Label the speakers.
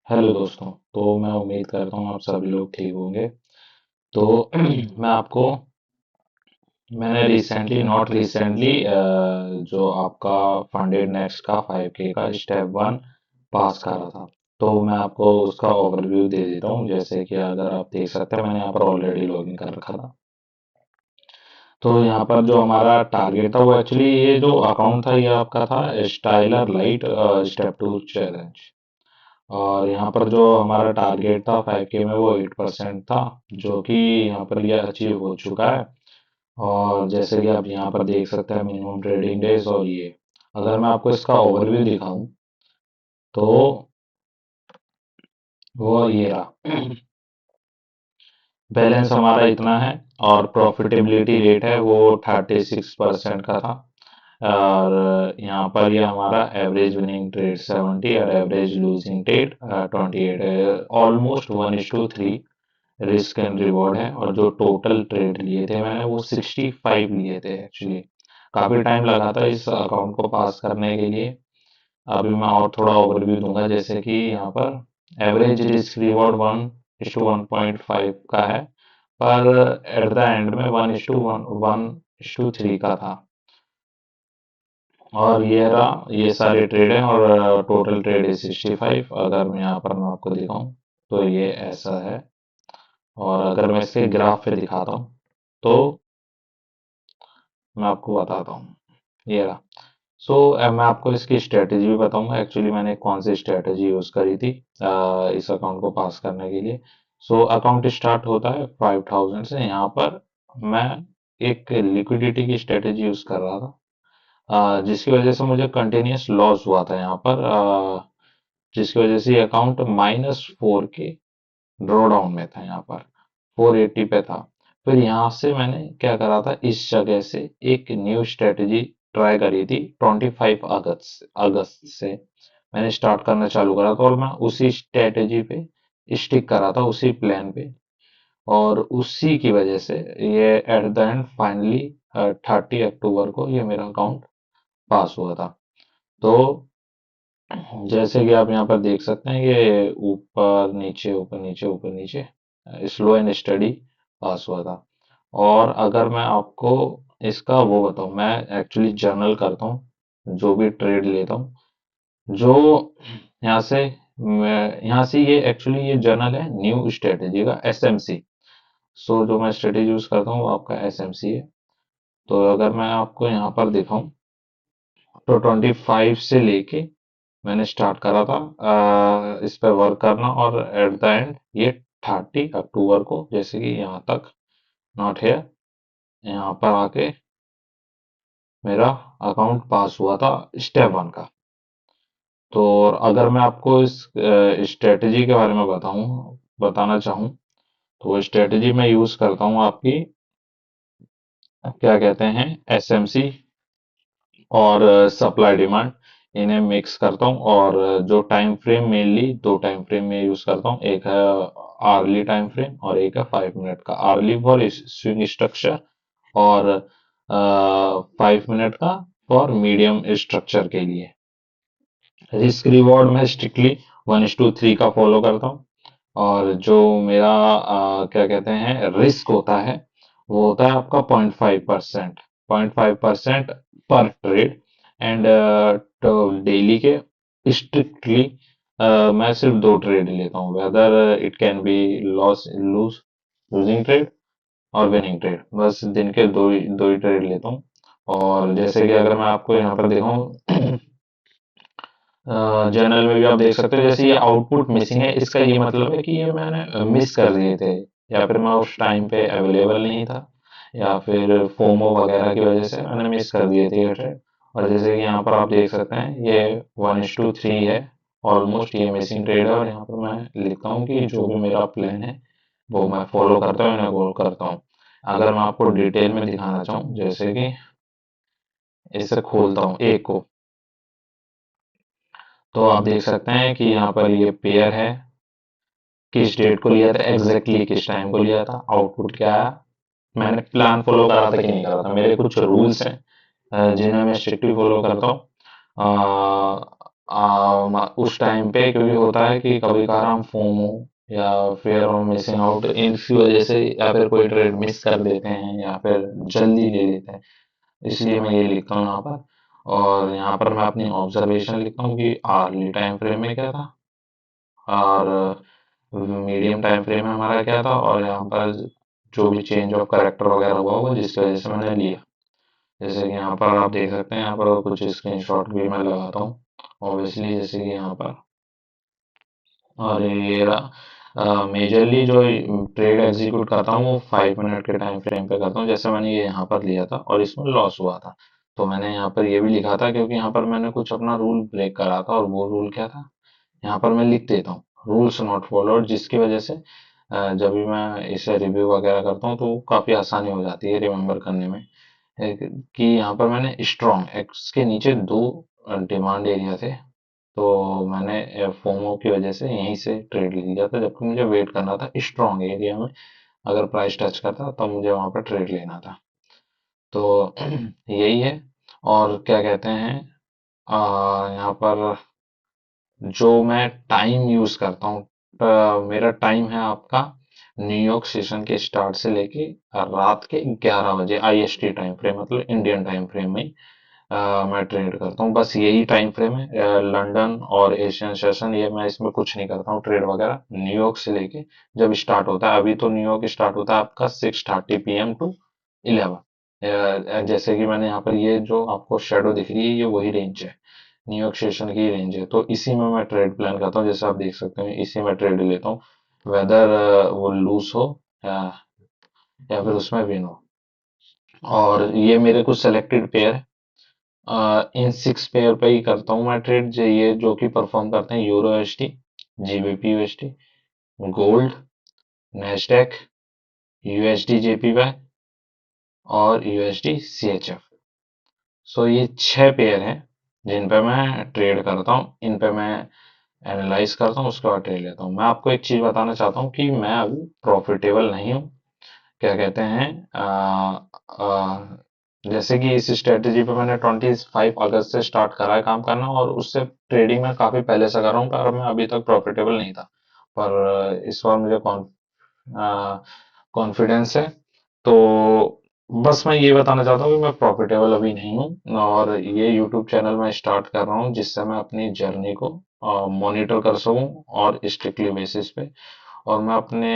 Speaker 1: Hello दोस्तों। तो मैं उम्मीद करता हूँ आप सभी लोग ठीक होंगे। तो मैं आपको मैंने रिसेंटली नॉट रिसेंटली जो आपका फंडेड नेक्स्ट का 5K का स्टेप वन पास करा था। तो मैं आपको उसका ओवरव्यू दे देता हूँ। जैसे कि अगर आप देख सकते हैं, मैंने यहाँ पर ऑलरेडी लॉगिन कर रखा था। तो यहाँ पर जो हमारा टारगेट था वो एक्चुअली ये जो अकाउंट था ये आपका था styler light step two challenge. और यहाँ पर जो हमारा टारगेट था 5K में वो 8% था, जो कि यहाँ पर ये अचीव हो चुका है। और जैसे कि आप यहाँ पर देख सकते हैं मिनिमम ट्रेडिंग डेज और ये, अगर मैं आपको इसका ओवरव्यू दिखाऊं तो वो ये रहा। बैलेंस हमारा इतना है और प्रॉफिटेबिलिटी रेट है वो 36% का था। और यहाँ पर ये हमारा एवरेज विनिंग ट्रेड 70 और एवरेज लूजिंग ट्रेड 28 है। ऑलमोस्ट 1:3 रिस्क एंड रिवॉर्ड है। और जो टोटल ट्रेड लिए थे मैंने वो 65 लिए थे एक्चुअली। काफी टाइम लगा था इस अकाउंट को पास करने के लिए। अभी मैं और थोड़ा ओवरव्यू दूंगा। जैसे कि यहाँ पर एवरेज रिस्क रिवॉर्ड 1:1.5 का है, पर एट द एंड में 1:3 का था। और ये रहा, ये सारे ट्रेड हैं और टोटल ट्रेड है 65। अगर मैं यहाँ पर मैं आपको दिखाऊं तो ये ऐसा है। और अगर मैं इसके ग्राफ पे दिखाता हूँ तो मैं आपको बताता हूँ। ये रहा। सो मैं आपको इसकी स्ट्रेटेजी भी बताऊंगा एक्चुअली मैंने कौन सी स्ट्रेटेजी यूज करी थी इस अकाउंट को पास करने के लिए। सो अकाउंट स्टार्ट होता है 5000 से। यहाँ पर मैं एक लिक्विडिटी की स्ट्रेटेजी यूज कर रहा था, जिसकी वजह से मुझे कंटिन्यूस लॉस हुआ था यहाँ पर, जिसकी वजह से अकाउंट -4 के ड्रॉ डाउन में था। यहाँ पर 480 पे था। फिर यहाँ से मैंने क्या करा था, इस जगह से एक न्यू स्ट्रेटेजी ट्राई करी थी। 25 अगस्त से मैंने स्टार्ट करना चालू करा था और मैं उसी स्ट्रेटेजी पे स्टिक करा था, उसी प्लान पे। और उसी की वजह से ये एट द एंड फाइनली 30 अक्टूबर को ये मेरा अकाउंट पास हुआ था। तो जैसे कि आप यहाँ पर देख सकते हैं, ये ऊपर नीचे ऊपर नीचे ऊपर नीचे स्लो एंड स्टडी पास हुआ था। और अगर मैं आपको इसका वो बताऊं, मैं एक्चुअली जर्नल करता हूँ जो भी ट्रेड लेता हूँ। जो यहाँ से यहाँ से ये एक्चुअली ये जर्नल है न्यू स्ट्रेटेजी का, SMC। सो जो मैं स्ट्रेटेजी यूज करता हूँ वो आपका SMC है। तो अगर मैं आपको यहाँ पर दिखाऊं तो 25 से लेके मैंने स्टार्ट करा था इस पे वर्क करना। और एट द एंड ये 30 अक्टूबर को, जैसे कि यहाँ तक नॉट हेयर, यहाँ पर आके मेरा अकाउंट पास हुआ था स्टेप वन का। तो और अगर मैं आपको इस स्ट्रेटेजी के बारे में बताना चाहूँ तो स्ट्रेटेजी मैं यूज करता हूँ आपकी, क्या कहते हैं, SMC और सप्लाई डिमांड, इन्हें मिक्स करता हूँ। और जो टाइम फ्रेम मेनली दो टाइम फ्रेम में यूज करता हूँ, एक है आर्ली टाइम फ्रेम और एक है 5 मिनट का। आर्ली फॉर स्विंग स्ट्रक्चर और 5 मिनट का फॉर मीडियम स्ट्रक्चर के लिए। रिस्क रिवॉर्ड में स्ट्रिक्टली 1:3 का फॉलो करता हूँ। और जो मेरा क्या कहते हैं रिस्क होता है वो होता है आपका 0.5%। 0.5% पर ट्रेड। एंड तो डेली के स्ट्रिक्टली मैं सिर्फ दो ट्रेड लेता हूँ, whether it can be losing trade और विनिंग ट्रेड। बस दिन के दो ही ट्रेड लेता हूँ। और जैसे कि अगर मैं आपको यहाँ पर दिखाऊं, जर्नल में भी आप देख सकते हो, जैसे ये आउटपुट मिसिंग है, इसका ये मतलब है कि ये मैंने मिस कर दिए थे, या फिर मैं उस टाइम पे अवेलेबल नहीं था, या फिर फोमो वगैरह की वजह से मैंने मिस कर दिए थे ये ट्रेड। और जैसे कि यहाँ पर आप देख सकते हैं ये 1:3 है। ऑलमोस्ट ये मिसिंग ट्रेड है। और यहाँ पर मैं लिखता हूँ कि जो भी मेरा प्लान है वो मैं फॉलो करता हूँ, इन्हें गोल करता हूँ। अगर मैं आपको डिटेल में दिखाना चाहूँ, जैसे कि इसे खोलता हूँ एक को, तो आप देख सकते हैं कि यहाँ पर ये पेयर है, किस डेट को लिया था, एग्जैक्टली किस टाइम को लिया था, आउटपुट क्या आया, मैंने प्लान फॉलो करा था कि नहीं करा था। मेरे कुछ रूल्स हैं जिन्हें मैं स्ट्रिक्टली फॉलो करता हूँ। उस टाइम पे क्योंकि होता है कि कभी कभार हम फोमो या फिर हम मिसिंग आउट इनकी वजह से या फिर कोई ट्रेड मिस कर देते हैं या फिर जल्दी ले लेते हैं, इसलिए मैं ये लिखता हूँ यहाँ पर। और यहाँ पर मैं अपनी ऑब्जर्वेशन लिखता हूँ कि अर्ली टाइम फ्रेम में क्या था और मीडियम टाइम फ्रेम में हमारा क्या था, और यहाँ पर जो भी चेंज ऑफ करेक्टर वगैरह हुआ होगा जिसकी वजह से मैंने लिया। जैसे कि यहाँ पर आप देख सकते हैं, यहाँ पर कुछ स्क्रीनशॉट भी मैं लगाता हूँ ऑब्वियसली, जैसे कि यहाँ पर। और ये रहा मेजरली जो ट्रेड एग्जीक्यूट करता हूँ वो 5 मिनट के टाइम फ्रेम पे करता हूँ। जैसे मैंने ये यहाँ पर लिया था और इसमें लॉस हुआ था, तो मैंने यहाँ पर ये भी लिखा था क्योंकि यहाँ पर मैंने कुछ अपना रूल ब्रेक करा था, और वो रूल क्या था यहाँ पर मैं लिख देता हूँ, रूल्स नॉट फॉलोड, जिसकी वजह से जब भी मैं इसे रिव्यू वगैरह करता हूँ तो काफ़ी आसानी हो जाती है रिमेम्बर करने में। कि यहाँ पर मैंने स्ट्रॉन्ग एक्स के नीचे दो डिमांड एरिया थे, तो मैंने फोमो की वजह से यहीं से ट्रेड ले लिया था, जबकि मुझे वेट करना था स्ट्रॉन्ग एरिया में। अगर प्राइस टच करता तो मुझे वहां पर ट्रेड लेना था। तो यही है। और क्या कहते हैं, यहाँ पर जो मैं टाइम यूज करता हूँ, मेरा टाइम है आपका न्यूयॉर्क सेशन के स्टार्ट से लेके रात के 11 बजे आईएसटी टाइम फ्रेम, मतलब इंडियन टाइम फ्रेम में मैं ट्रेड करता हूँ। बस यही टाइम फ्रेम है। लंदन और एशियन सेशन ये मैं इसमें कुछ नहीं करता हूँ ट्रेड वगैरह। न्यूयॉर्क से लेके जब स्टार्ट होता है, अभी तो न्यूयॉर्क स्टार्ट होता है आपका 6:30 PM टू 11। जैसे कि मैंने यहाँ पर ये जो आपको शेडो दिख रही है ये वही रेंज है, न्यूयॉर्क सेशन की रेंज है, तो इसी में मैं ट्रेड प्लान करता हूँ। जैसे आप देख सकते हैं इसी में ट्रेड लेता हूँ, वेदर वो लूज हो या, या फिर उसमें विन हो। और ये मेरे कुछ सेलेक्टेड पेयर है, इन 6 पेयर पे ही करता हूँ मैं ट्रेड, जो ये जो कि परफॉर्म करते हैं euro ST, GBP UST, gold, Nasdaq, USD JPY और यूएसडी सीएचएफ। सो ये 6 पेयर हैं जिन पे मैं ट्रेड करता हूँ। इन पे मैं एनालाइज करता हूँ, उसके बाद ट्रेड लेता हूँ। मैं आपको एक चीज बताना चाहता हूँ कि मैं अभी प्रॉफिटेबल नहीं हूँ। क्या कहते हैं, जैसे कि इस स्ट्रेटेजी पे मैंने 25 अगस्त से स्टार्ट करा है काम करना, और उससे ट्रेडिंग में काफी पहले से कर रहा हूँ, पर मैं अभी तक प्रॉफिटेबल नहीं था। पर इस बार मुझे कॉन्फिडेंस है। तो बस मैं ये बताना चाहता हूँ कि मैं प्रॉफिटेबल अभी नहीं हूँ, और ये यूट्यूब चैनल मैं स्टार्ट कर रहा हूँ जिससे मैं अपनी जर्नी को मॉनिटर कर सकूँ और स्ट्रिक्टली बेसिस पे, और मैं अपने